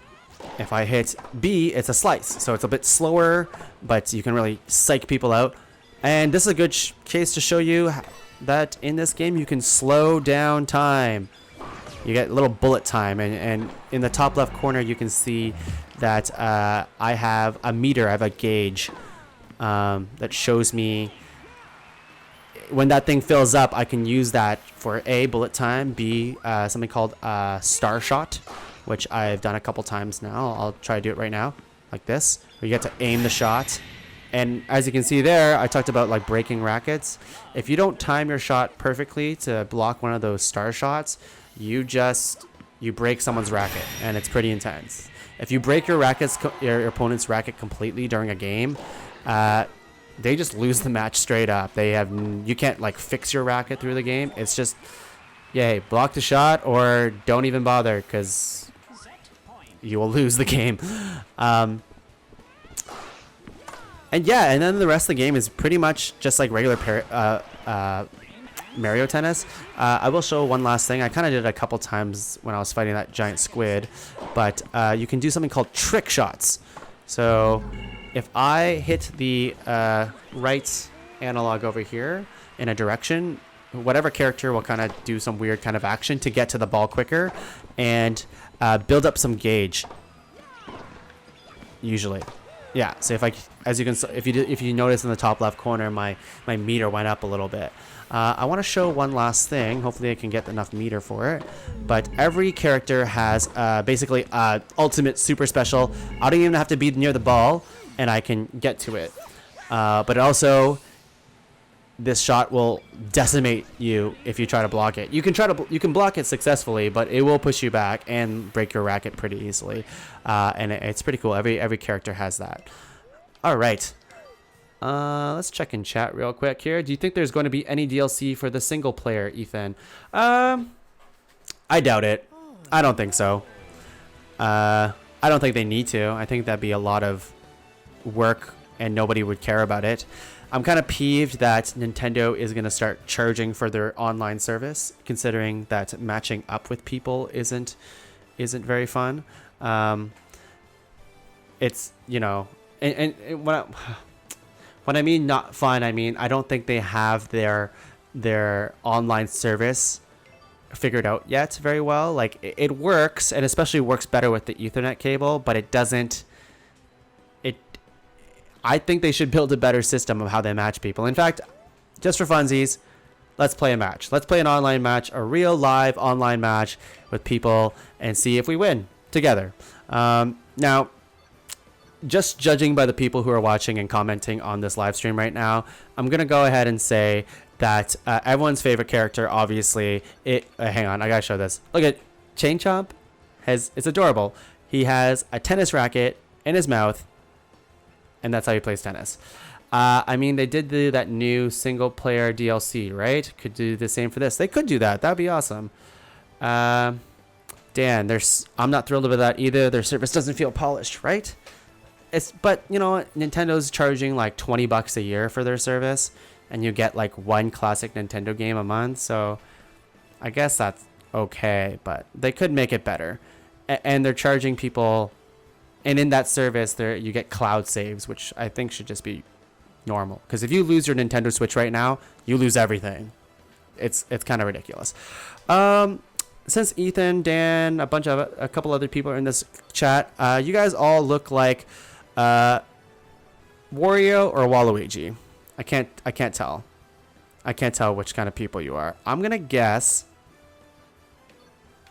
If I hit B, it's a slice. So it's a bit slower, but you can really psych people out. And this is a good case to show you that in this game, you can slow down time. You get a little bullet time, and in the top left corner you can see that I have a meter, I have a gauge that shows me when that thing fills up. I can use that for A, bullet time, B, something called star shot, which I've done a couple times now. I'll try to do it right now, like this, where you get to aim the shot. And as you can see there, I talked about like breaking rackets. If you don't time your shot perfectly to block one of those star shots, you break someone's racket, and it's pretty intense. If you break your opponent's racket completely during a game, they just lose the match straight up. You can't like fix your racket through the game. It's just, yay, block the shot or don't even bother, because you will lose the game. And then the rest of the game is pretty much just like regular Mario Tennis. I will show one last thing. I kind of did it a couple times when I was fighting that giant squid, but you can do something called trick shots. So if I hit the right analog over here in a direction, whatever character will kind of do some weird kind of action to get to the ball quicker and build up some gauge. Usually. Yeah, so if you notice in the top left corner, my meter went up a little bit. I want to show one last thing. Hopefully I can get enough meter for it. But every character has basically ultimate super special. I don't even have to be near the ball, and I can get to it. But also, this shot will decimate you if you try to block it. You can block it successfully, but it will push you back and break your racket pretty easily. And it's pretty cool. Every character has that. All right. Let's check in chat real quick here. Do you think there's going to be any DLC for the single player, Ethan? I doubt it. I don't think so. I don't think they need to. I think that'd be a lot of work and nobody would care about it. I'm kind of peeved that Nintendo is going to start charging for their online service, considering that matching up with people isn't very fun. It's, and when I mean not fun, I mean I don't think they have their online service figured out yet very well. Like it works, and especially works better with the Ethernet cable, but it doesn't. I think they should build a better system of how they match people. In fact, just for funsies, let's play a match. Let's play an online match, a real live online match with people, and see if we win together. Now, just judging by the people who are watching and commenting on this live stream right now, I'm going to go ahead and say that everyone's favorite character, obviously, hang on, I got to show this. Look at Chain Chomp. It's adorable. He has a tennis racket in his mouth, and that's how he plays tennis. I mean, they did do that new single-player DLC, right? Could do the same for this. They could do that. That'd be awesome. Dan, I'm not thrilled about that either. Their service doesn't feel polished, right? But you know what? Nintendo's charging like $20 a year for their service, and you get like one classic Nintendo game a month. So I guess that's okay, but they could make it better. And they're charging people, and in that service, you get cloud saves, which I think should just be normal. Because if you lose your Nintendo Switch right now, you lose everything. It's kind of ridiculous. Since Ethan, Dan, a couple other people are in this chat, you guys all look like Wario or Waluigi. I can't tell. I can't tell which kind of people you are. I'm gonna guess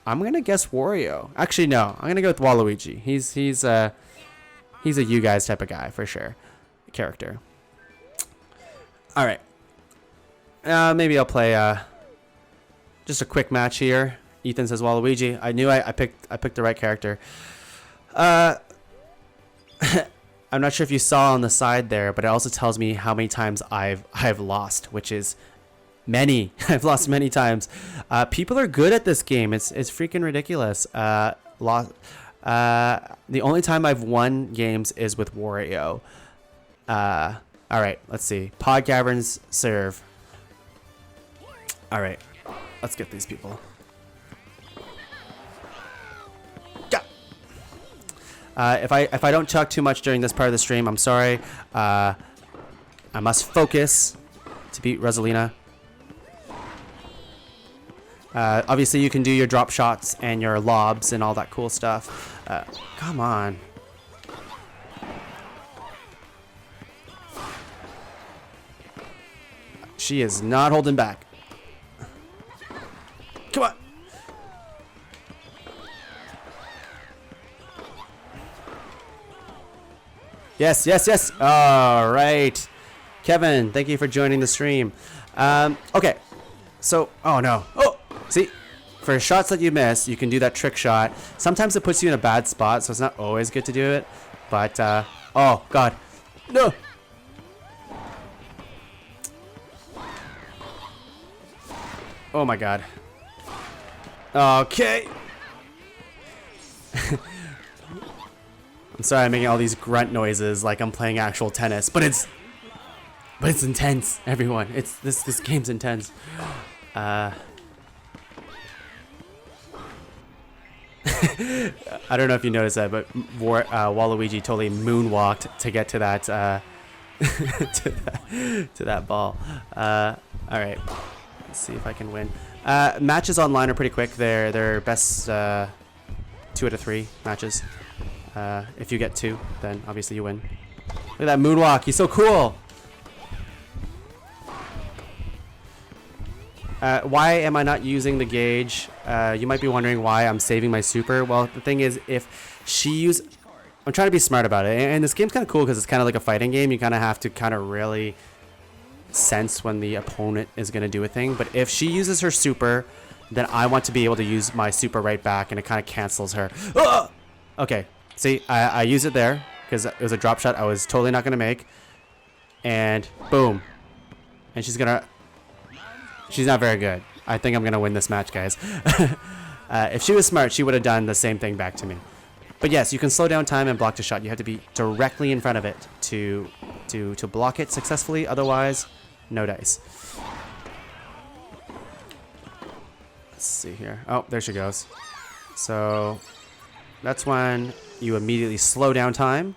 Wario. Actually, no. I'm gonna go with Waluigi. He's a you guys type of guy for sure. Character. All right. Maybe I'll play just a quick match here. Ethan says Waluigi. I knew I picked the right character. I'm not sure if you saw on the side there, but it also tells me how many times I've lost, which is many. I've lost many times. People are good at this game. It's freaking ridiculous. The only time I've won games is with Wario. All right, let's see. Pod Caverns serve. All right, let's get these people. If I don't talk too much during this part of the stream, I'm sorry. I must focus to beat Rosalina. Obviously, you can do your drop shots and your lobs and all that cool stuff. Come on. She is not holding back. Come on. Yes, yes, yes. All right. Kevin, thank you for joining the stream. Okay. So, oh no. Oh, see, for shots that you miss, you can do that trick shot. Sometimes it puts you in a bad spot, so it's not always good to do it. But, oh, God. No. Oh, my God. Okay. I'm sorry I'm making all these grunt noises like I'm playing actual tennis, but it's intense, everyone. This game's intense. I don't know if you noticed that, but Waluigi totally moonwalked to get to that to that ball. All right, let's see if I can win. Matches online are pretty quick. They're best 2 out of 3 matches. If you get 2, then obviously you win. Look at that moonwalk. He's so cool. Why am I not using the gauge? You might be wondering why I'm saving my super. Well, the thing is, if she I'm trying to be smart about it. And this game's kind of cool because it's kind of like a fighting game. You kind of have to kind of really sense when the opponent is going to do a thing. But if she uses her super, then I want to be able to use my super right back, and it kind of cancels her. Ah! Okay. See, I use it there because it was a drop shot I was totally not going to make. And boom. And she's not very good. I think I'm going to win this match, guys. If she was smart, she would have done the same thing back to me. But yes, you can slow down time and block the shot. You have to be directly in front of it to block it successfully. Otherwise, no dice. Let's see here. Oh, there she goes. So that's when you immediately slow down time,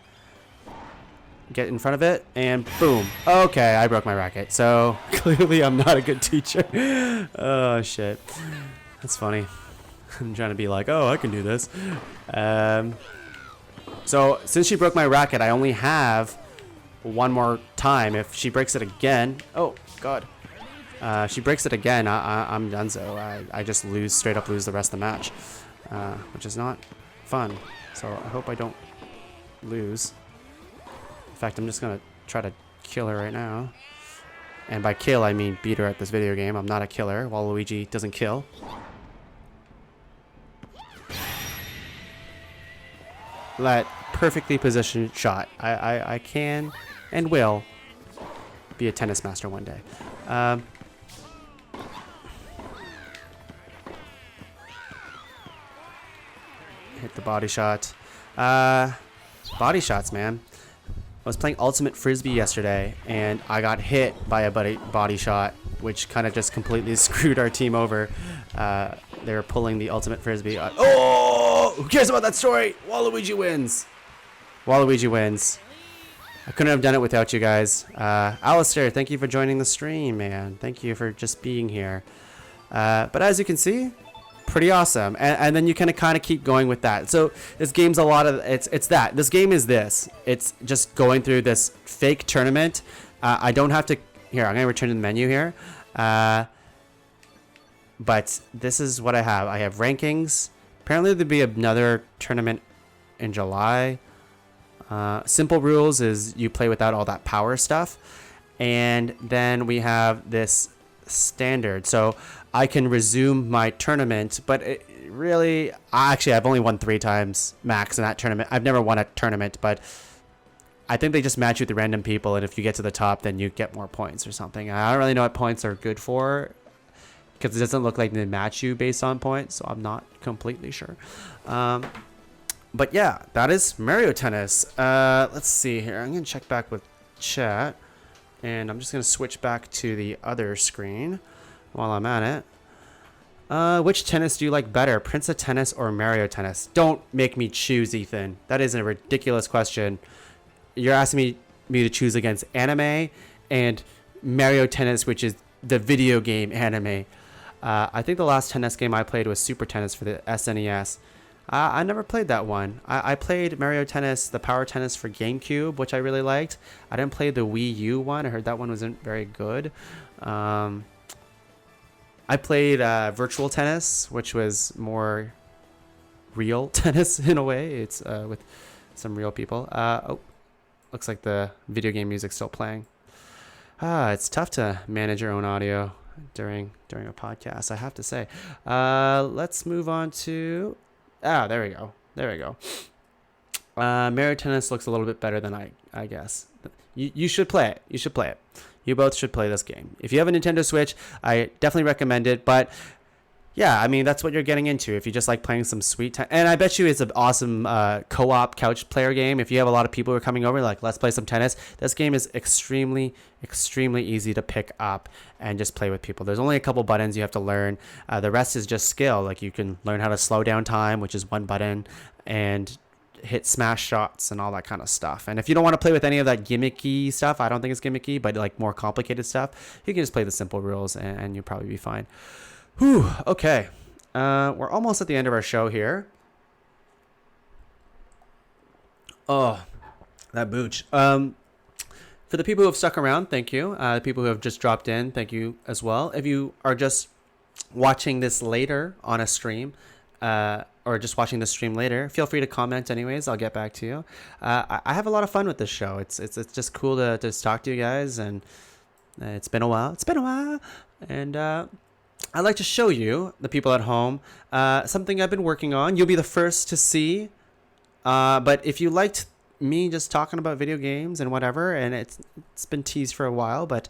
get in front of it, and boom. Okay, I broke my racket. So clearly I'm not a good teacher. Oh, shit. That's funny. I'm trying to be like, oh, I can do this. So since she broke my racket, I only have one more time. If she breaks it again, oh, God. She breaks it again, I'm done. So I just straight up lose the rest of the match, which is not fun. So I hope I don't lose. In fact, I'm just going to try to kill her right now. And by kill, I mean beat her at this video game. I'm not a killer. Waluigi doesn't kill. that perfectly positioned shot. I can and will be a tennis master one day. Hit the body shot. Body shots, man. I was playing Ultimate Frisbee yesterday, and I got hit by a body shot, which kind of just completely screwed our team over. They were pulling the Ultimate Frisbee. Oh! Who cares about that story? Waluigi wins. Waluigi wins. I couldn't have done it without you guys. Alistair, thank you for joining the stream, man. Thank you for just being here. But as you can see, pretty awesome. And then you kind of keep going with that. So this game's a lot of, it's that. This game is this. It's just going through this fake tournament. I don't have to, here, I'm going to return to the menu here. But this is what I have. I have rankings. Apparently there'll be another tournament in July. Simple rules is you play without all that power stuff. And then we have this standard. So I can resume my tournament, but I've only won 3 times max in that tournament. I've never won a tournament, but I think they just match you with the random people, and if you get to the top, then you get more points or something. I don't really know what points are good for, because it doesn't look like they match you based on points, so I'm not completely sure. But yeah, that is Mario Tennis. Let's see here. I'm going to check back with chat, and I'm just going to switch back to the other screen while I'm at it. Which tennis do you like better, Prince of Tennis or Mario Tennis? Don't make me choose, Ethan. That is a ridiculous question. You're asking me to choose against anime and Mario Tennis, which is the video game anime. I think the last tennis game I played was Super Tennis for the SNES. I never played that one. I played Mario Tennis, the Power Tennis for GameCube, which I really liked. I didn't play the Wii U one. I heard that one wasn't very good. I played Virtual Tennis, which was more real tennis in a way. It's with some real people. Looks like the video game music's still playing. It's tough to manage your own audio during a podcast, I have to say. Let's move on to... there we go. Mario Tennis looks a little bit better than I guess. You should play it. You both should play this game. If you have a Nintendo Switch, I definitely recommend it. But yeah, I mean, that's what you're getting into. If you just like playing some sweet time. And I bet you it's an awesome co-op couch player game. If you have a lot of people who are coming over, like, let's play some tennis. This game is extremely, extremely easy to pick up and just play with people. There's only a couple buttons you have to learn. The rest is just skill. Like, you can learn how to slow down time, which is one button, and hit smash shots and all that kind of stuff. And if you don't want to play with any of that gimmicky stuff, I don't think it's gimmicky, but like more complicated stuff, you can just play the simple rules and you'll probably be fine. Whew, okay. We're almost at the end of our show here. Oh, that booch. For the people who have stuck around, thank you. The people who have just dropped in, thank you as well. If you are just watching this later on a stream, or just watching the stream later, feel free to comment anyways. I'll get back to you. I have a lot of fun with this show. It's just cool to just talk to you guys, and it's been a while. And I'd like to show you, the people at home, something I've been working on. You'll be the first to see. But if you liked me just talking about video games and whatever, and it's been teased for a while, but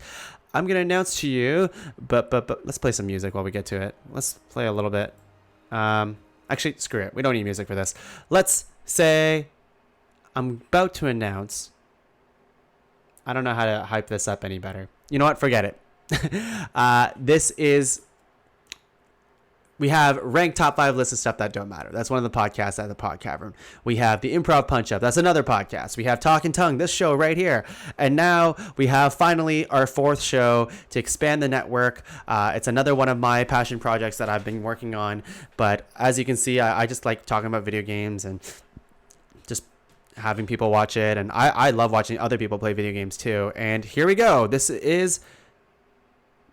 I'm going to announce to you, but let's play some music while we get to it. Let's play a little bit. Actually, screw it. We don't need music for this. Let's say I'm about to announce. I don't know how to hype this up any better. You know what? Forget it. This is... We have ranked top 5 lists of stuff that don't matter. That's one of the podcasts at the Pod Cavern. We have the Improv Punch Up. That's another podcast. We have Talk and Tongue, this show right here. And now we have finally our 4th show to expand the network. It's another one of my passion projects that I've been working on. But as you can see, I just like talking about video games and just having people watch it. And I love watching other people play video games too. And here we go. This is...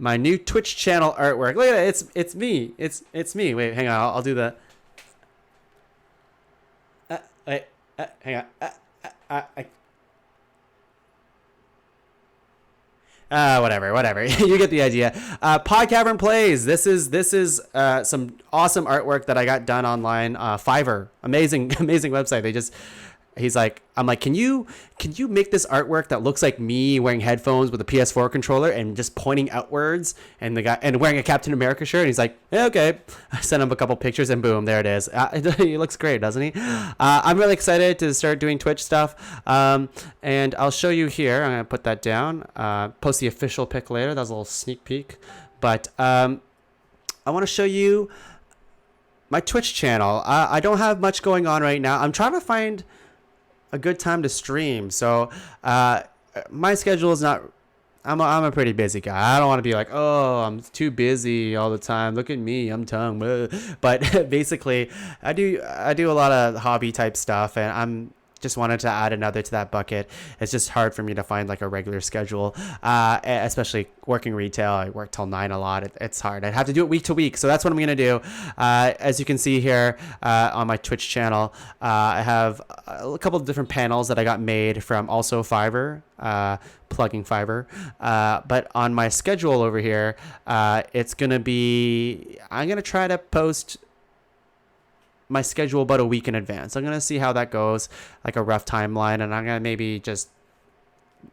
my new Twitch channel artwork. Look at it. It's me. It's me. Wait, hang on. I'll do the... hang on. Whatever. You get the idea. Pod Cavern Plays. This is some awesome artwork that I got done online. Fiverr, amazing website. I'm like, can you make this artwork that looks like me wearing headphones with a PS4 controller and just pointing outwards, and the guy and wearing a Captain America shirt? And he's like, yeah, okay. I sent him a couple pictures and boom, there it is. He looks great, doesn't he? I'm really excited to start doing Twitch stuff. And I'll show you here. I'm gonna put that down. Post the official pic later. That was a little sneak peek. But I want to show you my Twitch channel. I don't have much going on right now. I'm trying to find a good time to stream. So my schedule is not, I'm a pretty busy guy. I don't want to be like, oh, I'm too busy all the time. Look at me, I'm tongue. But basically I do a lot of hobby type stuff, and I'm just wanted to add another to that bucket. It's just hard for me to find like a regular schedule, especially working retail. I work till 9 a lot. It's hard. I'd have to do it week to week. So that's what I'm going to do. As you can see here on my Twitch channel, I have a couple of different panels that I got made from also Fiverr, plugging Fiverr. But on my schedule over here, it's going to be, I'm going to try to post my schedule about a week in advance. I'm going to see how that goes, like a rough timeline, and I'm going to maybe just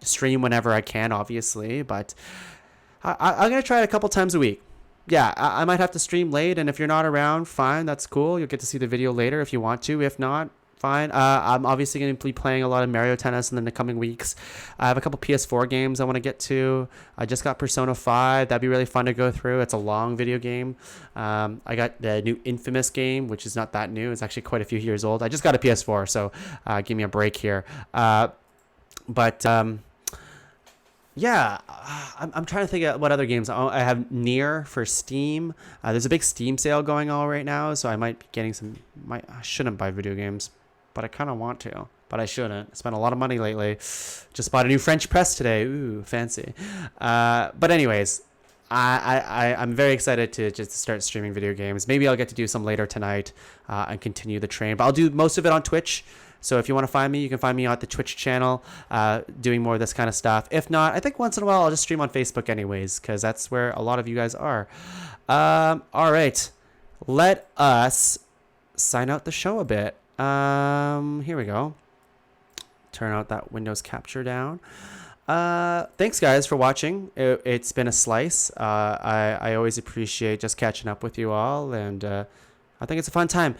stream whenever I can, obviously, but I'm going to try it a couple times a week. Yeah, I might have to stream late, and if you're not around, fine, that's cool. You'll get to see the video later if you want to. If not, fine. I'm obviously going to be playing a lot of Mario Tennis in the coming weeks. I have a couple PS4 games I want to get to. I just got Persona 5. That'd be really fun to go through. It's a long video game. I got the new Infamous game, which is not that new. It's actually quite a few years old. I just got a PS4, so give me a break here. Yeah, I'm trying to think of what other games. I have Nier for Steam. There's a big Steam sale going on right now, so I might be getting some. I shouldn't buy video games, but I kind of want to. But I shouldn't. I spent a lot of money lately. Just bought a new French press today. Ooh, fancy. But anyways, I'm very excited to just start streaming video games. Maybe I'll get to do some later tonight and continue the train. But I'll do most of it on Twitch. So if you want to find me, you can find me at the Twitch channel doing more of this kind of stuff. If not, I think once in a while I'll just stream on Facebook anyways, because that's where a lot of you guys are. All right. Let us sign out the show a bit. Here we go. Turn out that Windows capture down. Thanks guys for watching. It's been a slice. I always appreciate just catching up with you all, and I think it's a fun time.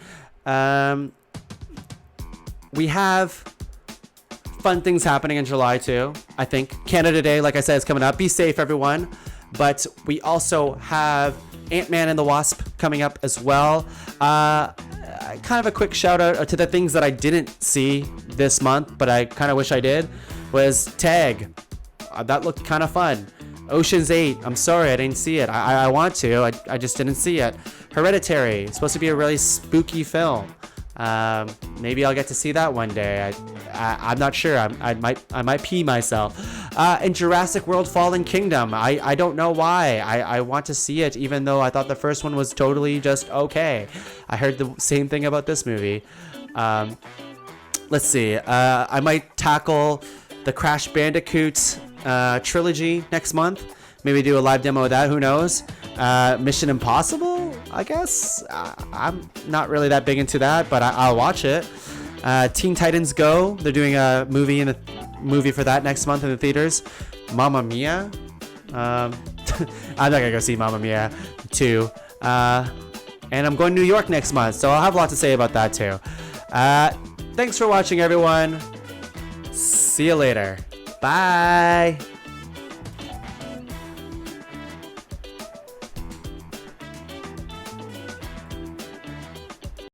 We have fun things happening in July too. I think Canada Day, like I said, is coming up. Be safe, everyone. But we also have Ant-Man and the Wasp coming up as well. Kind of a quick shout out to the things that I didn't see this month, but I kind of wish I did, was Tag. That looked kind of fun. Ocean's 8. I'm sorry I didn't see it. I want to. I just didn't see it. Hereditary. It's supposed to be a really spooky film. Maybe I'll get to see that one day. I'm not sure. I might pee myself. And Jurassic World Fallen Kingdom. I don't know why. I want to see it, even though I thought the first one was totally just okay. I heard the same thing about this movie. Let's see. I might tackle the Crash Bandicoot trilogy next month. Maybe do a live demo of that. Who knows? Mission Impossible, I guess. I'm not really that big into that, but I'll watch it. Teen Titans Go. They're doing a movie for that next month in the theaters. Mamma Mia. I'm not gonna go see Mamma Mia 2. And I'm going to New York next month, so I'll have a lot to say about that too. Thanks for watching, everyone. See you later. Bye.